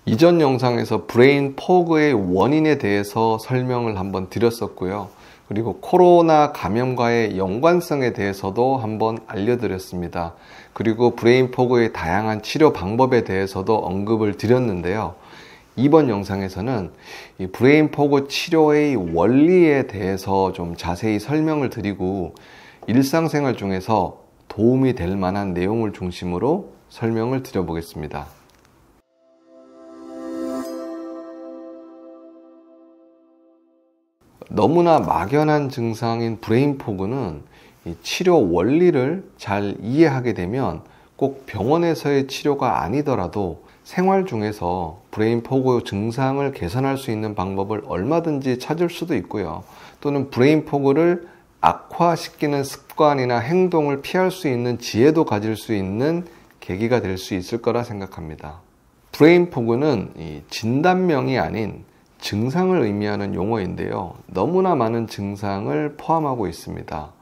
이전 영상에서 브레인 포그의 원인에 대해서 설명을 한번 드렸었고요. 그리고 코로나 감염과의 연관성에 대해서도 한번 알려드렸습니다. 그리고 브레인 포그의 다양한 치료 방법에 대해서도 언급을 드렸는데요. 이번 영상에서는 이 브레인 포그 치료의 원리에 대해서 좀 자세히 설명을 드리고 일상생활 중에서 도움이 될 만한 내용을 중심으로 설명을 드려보겠습니다. 너무나 막연한 증상인 브레인 포그는 이 치료 원리를 잘 이해하게 되면 꼭 병원에서의 치료가 아니더라도 생활 중에서 브레인 포그 증상을 개선할 수 있는 방법을 얼마든지 찾을 수도 있고요. 또는 브레인 포그를 악화시키는 습관이나 행동을 피할 수 있는 지혜도 가질 수 있는 계기가 될 수 있을 거라 생각합니다. 브레인 포그는 이 진단명이 아닌 증상을 의미하는 용어인데요. 너무나 많은 증상을 포함하고 있습니다.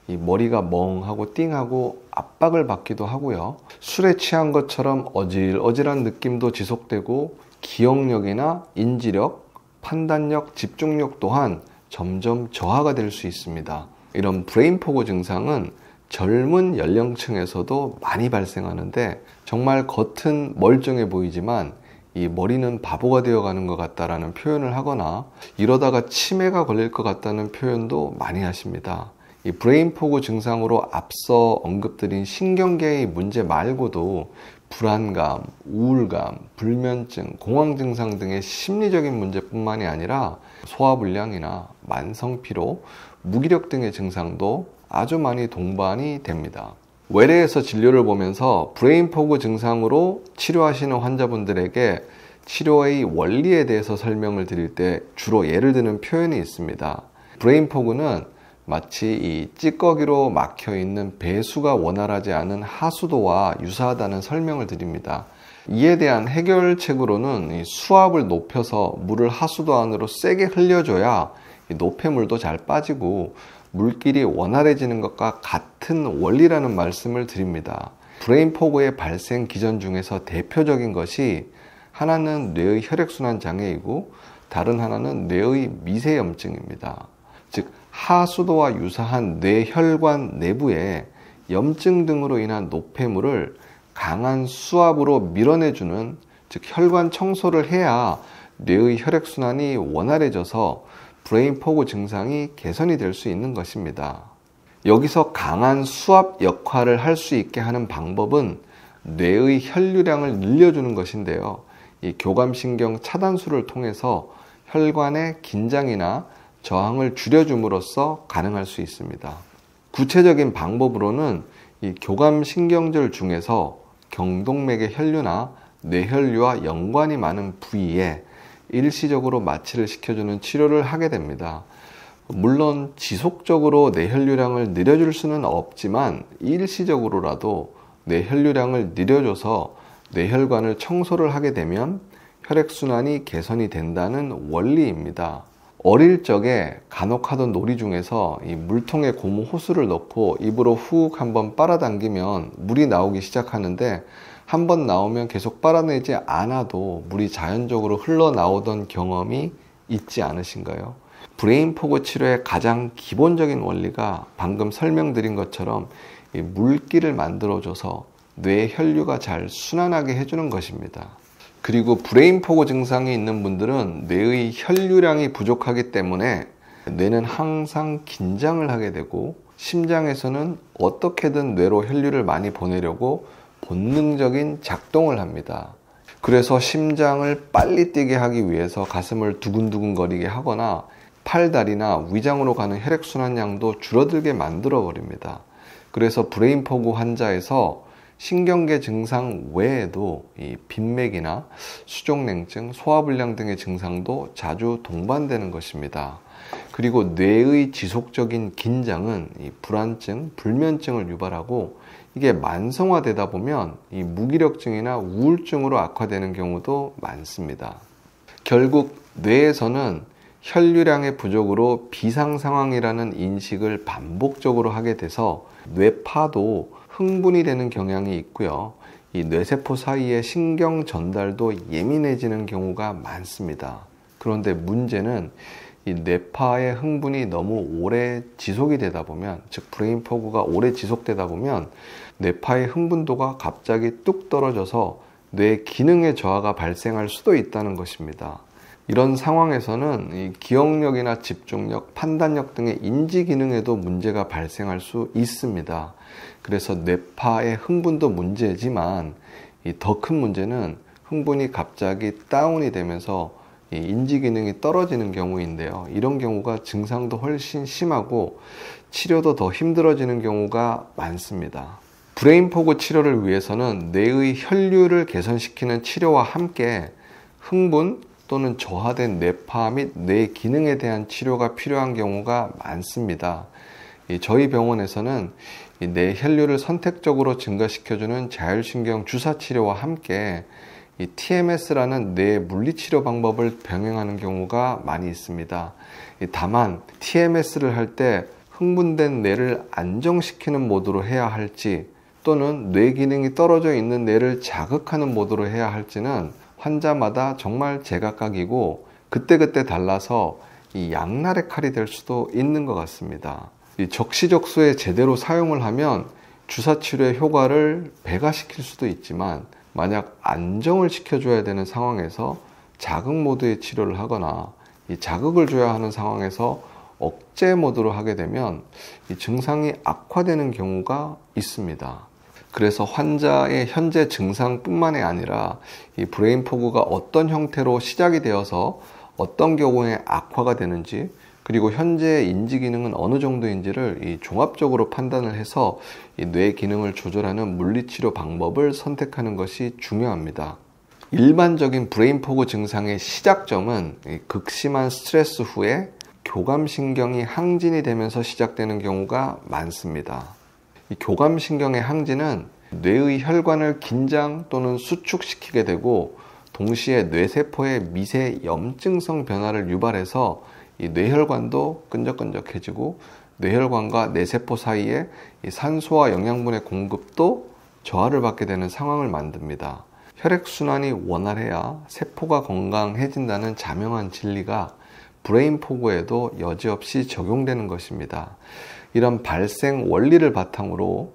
이 머리가 멍하고 띵하고 압박을 받기도 하고요. 술에 취한 것처럼 어질어질한 느낌도 지속되고 기억력이나 인지력, 판단력, 집중력 또한 점점 저하가 될 수 있습니다. 이런 브레인 포그 증상은 젊은 연령층에서도 많이 발생하는데 정말 겉은 멀쩡해 보이지만 이 머리는 바보가 되어가는 것 같다라는 표현을 하거나 이러다가 치매가 걸릴 것 같다는 표현도 많이 하십니다. 이 브레인 포그 증상으로 앞서 언급드린 신경계의 문제 말고도 불안감, 우울감, 불면증, 공황 증상 등의 심리적인 문제뿐만이 아니라 소화불량이나 만성피로, 무기력 등의 증상도 아주 많이 동반이 됩니다. 외래에서 진료를 보면서 브레인 포그 증상으로 치료하시는 환자분들에게 치료의 원리에 대해서 설명을 드릴 때 주로 예를 드는 표현이 있습니다. 브레인 포그는 마치 이 찌꺼기로 막혀 있는 배수가 원활하지 않은 하수도와 유사하다는 설명을 드립니다. 이에 대한 해결책으로는 이 수압을 높여서 물을 하수도 안으로 세게 흘려줘야 이 노폐물도 잘 빠지고 물길이 원활해지는 것과 같은 원리라는 말씀을 드립니다. 브레인 포그의 발생 기전 중에서 대표적인 것이 하나는 뇌의 혈액순환 장애이고 다른 하나는 뇌의 미세염증입니다. 즉 하수도와 유사한 뇌혈관 내부에 염증 등으로 인한 노폐물을 강한 수압으로 밀어내주는, 즉 혈관 청소를 해야 뇌의 혈액순환이 원활해져서 브레인 포그 증상이 개선이 될 수 있는 것입니다. 여기서 강한 수압 역할을 할 수 있게 하는 방법은 뇌의 혈류량을 늘려주는 것인데요. 이 교감신경 차단술을 통해서 혈관의 긴장이나 저항을 줄여줌으로써 가능할 수 있습니다. 구체적인 방법으로는 이 교감신경절 중에서 경동맥의 혈류나 뇌혈류와 연관이 많은 부위에 일시적으로 마취를 시켜주는 치료를 하게 됩니다. 물론 지속적으로 뇌혈류량을 늘려줄 수는 없지만 일시적으로라도 뇌혈류량을 늘려줘서 뇌혈관을 청소를 하게 되면 혈액순환이 개선이 된다는 원리입니다. 어릴 적에 간혹 하던 놀이 중에서 이 물통에 고무 호스를 넣고 입으로 훅 한번 빨아당기면 물이 나오기 시작하는데 한번 나오면 계속 빨아내지 않아도 물이 자연적으로 흘러나오던 경험이 있지 않으신가요? 브레인 포그 치료의 가장 기본적인 원리가 방금 설명드린 것처럼 이 물기를 만들어줘서 뇌 혈류가 잘 순환하게 해주는 것입니다. 그리고 브레인 포그 증상이 있는 분들은 뇌의 혈류량이 부족하기 때문에 뇌는 항상 긴장을 하게 되고 심장에서는 어떻게든 뇌로 혈류를 많이 보내려고 본능적인 작동을 합니다. 그래서 심장을 빨리 뛰게 하기 위해서 가슴을 두근두근거리게 하거나 팔다리나 위장으로 가는 혈액순환량도 줄어들게 만들어 버립니다. 그래서 브레인 포그 환자에서 신경계 증상 외에도 이 빈맥이나 수족냉증, 소화불량 등의 증상도 자주 동반되는 것입니다. 그리고 뇌의 지속적인 긴장은 이 불안증, 불면증을 유발하고 이게 만성화되다 보면 이 무기력증이나 우울증으로 악화되는 경우도 많습니다. 결국 뇌에서는 혈류량의 부족으로 비상 상황이라는 인식을 반복적으로 하게 돼서 뇌파도 흥분이 되는 경향이 있고요. 이 이 뇌세포 사이의 신경 전달도 예민해지는 경우가 많습니다. 그런데 문제는 이 뇌파의 흥분이 너무 오래 지속이 되다 보면, 즉 브레인 포그가 오래 지속되다 보면 뇌파의 흥분도가 갑자기 뚝 떨어져서 뇌 기능의 저하가 발생할 수도 있다는 것입니다. 이런 상황에서는 이 기억력이나 집중력, 판단력 등의 인지 기능에도 문제가 발생할 수 있습니다. 그래서 뇌파의 흥분도 문제지만 더 큰 문제는 흥분이 갑자기 다운이 되면서 이 인지 기능이 떨어지는 경우인데요. 이런 경우가 증상도 훨씬 심하고 치료도 더 힘들어지는 경우가 많습니다. 브레인 포그 치료를 위해서는 뇌의 혈류를 개선시키는 치료와 함께 흥분 또는 저하된 뇌파 및 뇌 기능에 대한 치료가 필요한 경우가 많습니다. 저희 병원에서는 뇌 혈류를 선택적으로 증가시켜주는 자율신경 주사 치료와 함께 이 TMS라는 뇌 물리치료 방법을 병행하는 경우가 많이 있습니다. 다만 TMS를 할 때 흥분된 뇌를 안정시키는 모드로 해야 할지 또는 뇌 기능이 떨어져 있는 뇌를 자극하는 모드로 해야 할지는 환자마다 정말 제각각이고 그때그때 달라서 이 양날의 칼이 될 수도 있는 것 같습니다. 이 적시적소에 제대로 사용을 하면 주사치료의 효과를 배가시킬 수도 있지만 만약 안정을 시켜줘야 되는 상황에서 자극 모드의 치료를 하거나 이 자극을 줘야 하는 상황에서 억제 모드로 하게 되면 이 증상이 악화되는 경우가 있습니다. 그래서 환자의 현재 증상뿐만이 아니라 이 브레인 포그가 어떤 형태로 시작이 되어서 어떤 경우에 악화가 되는지 그리고 현재의 인지 기능은 어느 정도인지를 이 종합적으로 판단을 해서 이 뇌 기능을 조절하는 물리치료 방법을 선택하는 것이 중요합니다. 일반적인 브레인 포그 증상의 시작점은 극심한 스트레스 후에 교감신경이 항진이 되면서 시작되는 경우가 많습니다. 이 교감신경의 항진은 뇌의 혈관을 긴장 또는 수축시키게 되고 동시에 뇌세포의 미세 염증성 변화를 유발해서 이 뇌혈관도 끈적끈적해지고 뇌혈관과 뇌세포 사이에 이 산소와 영양분의 공급도 저하를 받게 되는 상황을 만듭니다. 혈액순환이 원활해야 세포가 건강해진다는 자명한 진리가 브레인 포그에도 여지없이 적용되는 것입니다. 이런 발생 원리를 바탕으로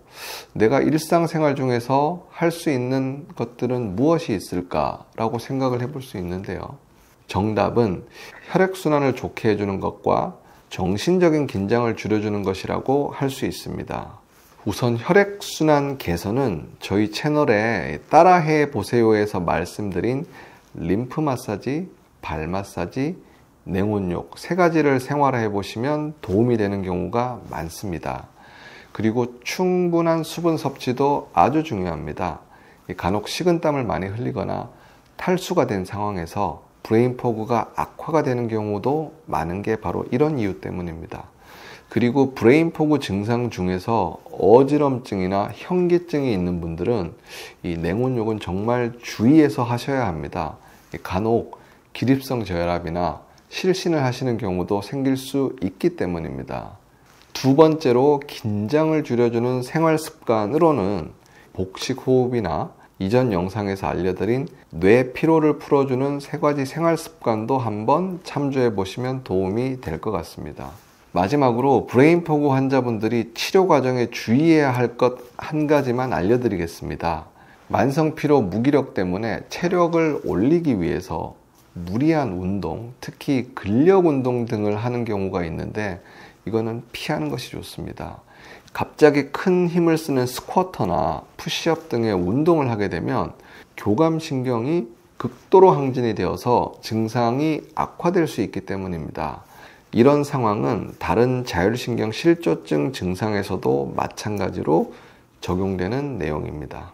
내가 일상생활 중에서 할 수 있는 것들은 무엇이 있을까라고 생각을 해볼 수 있는데요. 정답은 혈액순환을 좋게 해주는 것과 정신적인 긴장을 줄여주는 것이라고 할 수 있습니다. 우선 혈액순환 개선은 저희 채널에 따라해 보세요에서 말씀드린 림프 마사지, 발 마사지, 냉온욕 세 가지를 생활해 보시면 도움이 되는 경우가 많습니다. 그리고 충분한 수분 섭취도 아주 중요합니다. 간혹 식은땀을 많이 흘리거나 탈수가 된 상황에서 브레인 포그가 악화가 되는 경우도 많은 게 바로 이런 이유 때문입니다. 그리고 브레인 포그 증상 중에서 어지럼증이나 현기증이 있는 분들은 이 냉온욕은 정말 주의해서 하셔야 합니다. 간혹 기립성 저혈압이나 실신을 하시는 경우도 생길 수 있기 때문입니다. 두 번째로 긴장을 줄여주는 생활 습관으로는 복식 호흡이나 이전 영상에서 알려드린 뇌 피로를 풀어주는 세 가지 생활 습관도 한번 참조해 보시면 도움이 될 것 같습니다. 마지막으로 브레인 포그 환자분들이 치료 과정에 주의해야 할 것 한 가지만 알려드리겠습니다. 만성 피로 무기력 때문에 체력을 올리기 위해서 무리한 운동, 특히 근력 운동 등을 하는 경우가 있는데 이거는 피하는 것이 좋습니다. 갑자기 큰 힘을 쓰는 스쿼터나 푸시업 등의 운동을 하게 되면 교감신경이 극도로 항진이 되어서 증상이 악화될 수 있기 때문입니다. 이런 상황은 다른 자율신경 실조증 증상에서도 마찬가지로 적용되는 내용입니다.